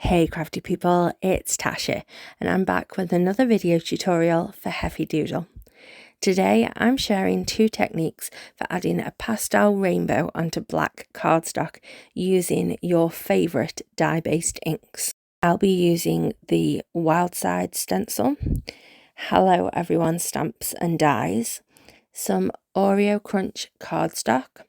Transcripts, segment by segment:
Hey crafty people, it's Tasha and I'm back with another video tutorial for Heffy Doodle. Today I'm sharing two techniques for adding a pastel rainbow onto black cardstock using your favourite dye-based inks. I'll be using the Wildside Stencil, Hello Everyone stamps and dies, some Oreo Crunch Cardstock,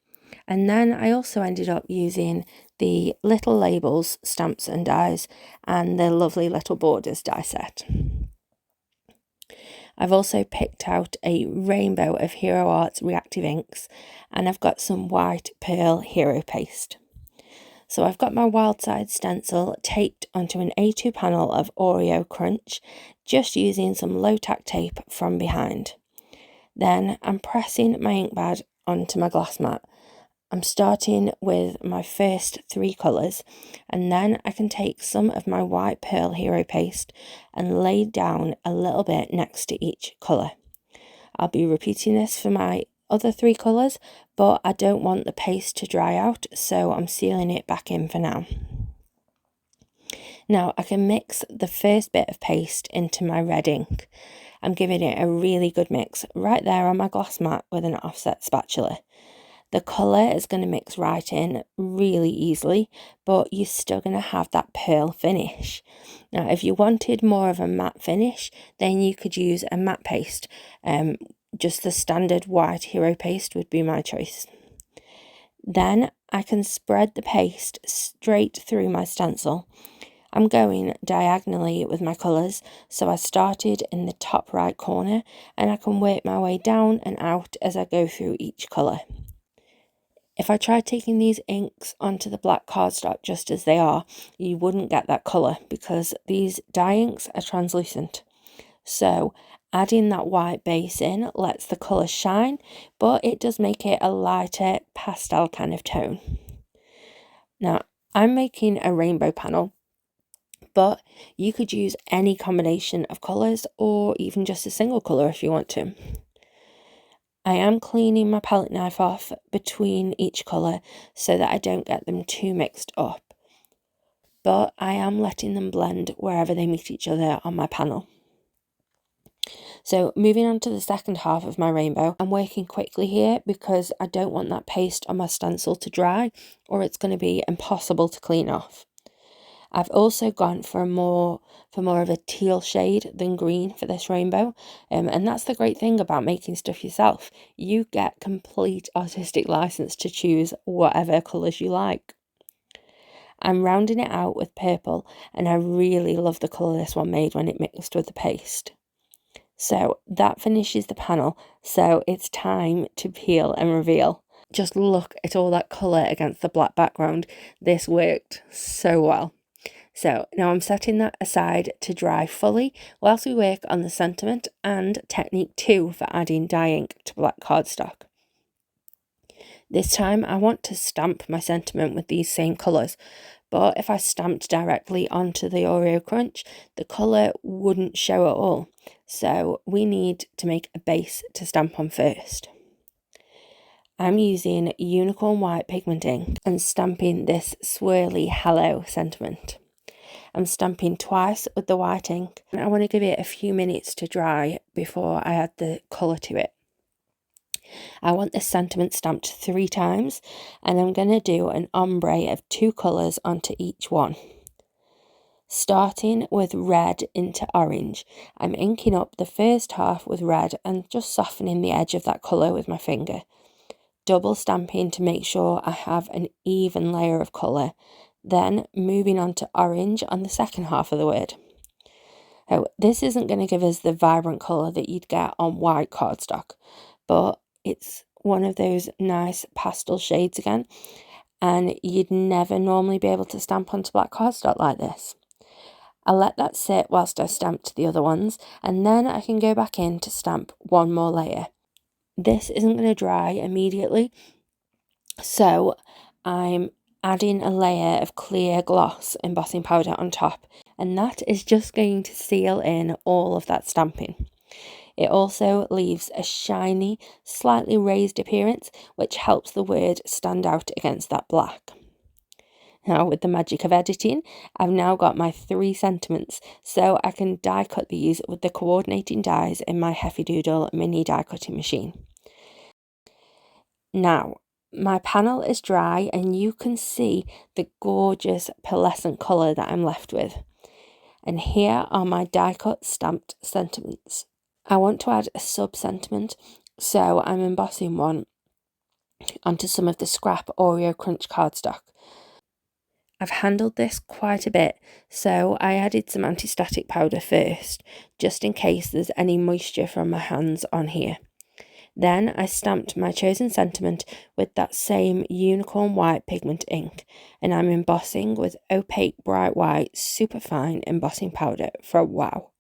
and then I also ended up using the little labels, stamps and dies, and the lovely little borders die set. I've also picked out a rainbow of Hero Art's reactive inks, and I've got some white pearl hero paste. So I've got my Wildside stencil taped onto an A2 panel of Oreo Crunch, just using some low tack tape from behind. Then I'm pressing my ink pad onto my glass mat. I'm starting with my first three colours, and then I can take some of my white pearl hero paste and lay down a little bit next to each colour. I'll be repeating this for my other three colours, but I don't want the paste to dry out, so I'm sealing it back in for now. Now I can mix the first bit of paste into my red ink. I'm giving it a really good mix right there on my glass mat with an offset spatula. The colour is going to mix right in really easily, but you're still going to have that pearl finish. Now, if you wanted more of a matte finish, then you could use a matte paste. Just the standard white hero paste would be my choice. Then I can spread the paste straight through my stencil. I'm going diagonally with my colours, so I started in the top right corner, and I can work my way down and out as I go through each colour. If I tried taking these inks onto the black cardstock just as they are, you wouldn't get that colour because these dye inks are translucent. So adding that white base in lets the colour shine, but it does make it a lighter pastel kind of tone. Now I'm making a rainbow panel, but you could use any combination of colours or even just a single colour if you want to. I am cleaning my palette knife off between each colour so that I don't get them too mixed up, but I am letting them blend wherever they meet each other on my panel. So moving on to the second half of my rainbow, I'm working quickly here because I don't want that paste on my stencil to dry or it's going to be impossible to clean off. I've also gone for more of a teal shade than green for this rainbow, and that's the great thing about making stuff yourself. You get complete artistic license to choose whatever colours you like. I'm rounding it out with purple, and I really love the colour this one made when it mixed with the paste. So that finishes the panel, so it's time to peel and reveal. Just look at all that colour against the black background. This worked so well. So now I'm setting that aside to dry fully whilst we work on the sentiment and technique 2 for adding dye ink to black cardstock. This time I want to stamp my sentiment with these same colours, but if I stamped directly onto the Oreo Crunch, the colour wouldn't show at all. So we need to make a base to stamp on first. I'm using unicorn white pigment ink and stamping this swirly hello sentiment. I'm stamping twice with the white ink, and I want to give it a few minutes to dry before I add the colour to it. I want this sentiment stamped 3 times, and I'm going to do an ombre of 2 colours onto each one. Starting with red into orange, I'm inking up the first half with red and just softening the edge of that colour with my finger. Double stamping to make sure I have an even layer of colour. Then moving on to orange on the second half of the word. Now, this isn't going to give us the vibrant colour that you'd get on white cardstock, but it's one of those nice pastel shades again, and you'd never normally be able to stamp onto black cardstock like this. I let that sit whilst I stamped the other ones, and then I can go back in to stamp one more layer. This isn't going to dry immediately, so I'm adding a layer of clear gloss embossing powder on top, and that is just going to seal in all of that stamping. It also leaves a shiny, slightly raised appearance, which helps the word stand out against that black. Now, with the magic of editing, I've now got my 3 sentiments, so I can die cut these with the coordinating dies in my Heffy Doodle mini die cutting machine. Now, my panel is dry and you can see the gorgeous pearlescent colour that I'm left with. And here are my die cut stamped sentiments. I want to add a sub sentiment, so I'm embossing one onto some of the scrap Oreo Crunch Cardstock. I've handled this quite a bit, so I added some anti-static powder first, just in case there's any moisture from my hands on here. Then I stamped my chosen sentiment with that same unicorn white pigment ink, and I'm embossing with opaque bright white superfine embossing powder for a wow.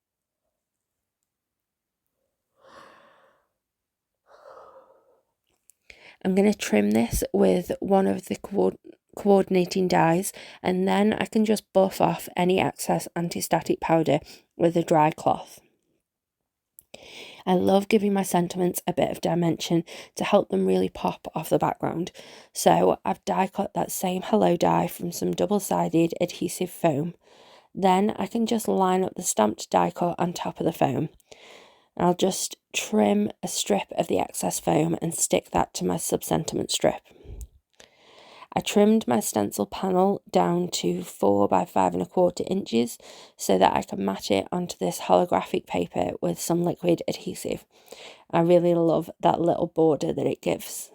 I'm going to trim this with one of the coordinating dies, and then I can just buff off any excess anti-static powder with a dry cloth. I love giving my sentiments a bit of dimension to help them really pop off the background. So I've die cut that same hello die from some double-sided adhesive foam. Then I can just line up the stamped die cut on top of the foam. I'll just trim a strip of the excess foam and stick that to my sub-sentiment strip. I trimmed my stencil panel down to 4 by 5 1/4 inches so that I can match it onto this holographic paper with some liquid adhesive. I really love that little border that it gives.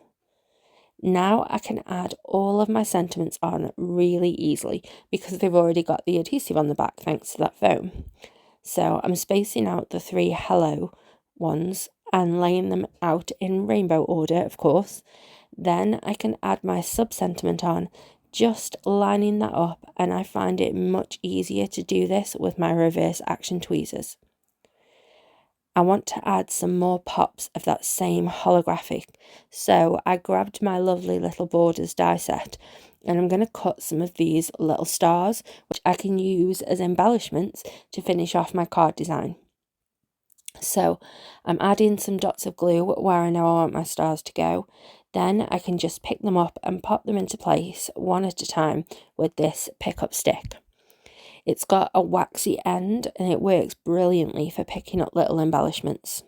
Now I can add all of my sentiments on really easily because they've already got the adhesive on the back thanks to that foam. So I'm spacing out the 3 hello ones and laying them out in rainbow order, of course. Then I can add my sub-sentiment on, just lining that up, and I find it much easier to do this with my reverse action tweezers. I want to add some more pops of that same holographic, so I grabbed my lovely little borders die set, and I'm going to cut some of these little stars, which I can use as embellishments to finish off my card design. So I'm adding some dots of glue where I know I want my stars to go. Then I can just pick them up and pop them into place one at a time with this pick-up stick. It's got a waxy end and it works brilliantly for picking up little embellishments.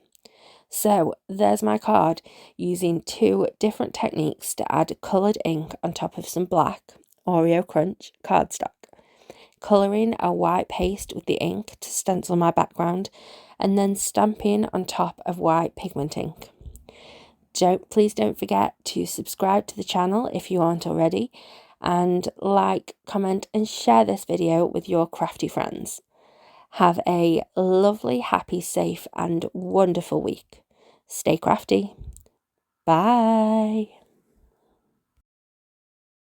So there's my card using 2 different techniques to add coloured ink on top of some black Oreo Crunch Cardstock. Colouring a white paste with the ink to stencil my background, and then stamping on top of white pigment ink. Please don't forget to subscribe to the channel if you aren't already, and like, comment and share this video with your crafty friends. Have a lovely, happy, safe and wonderful week. Stay crafty. Bye.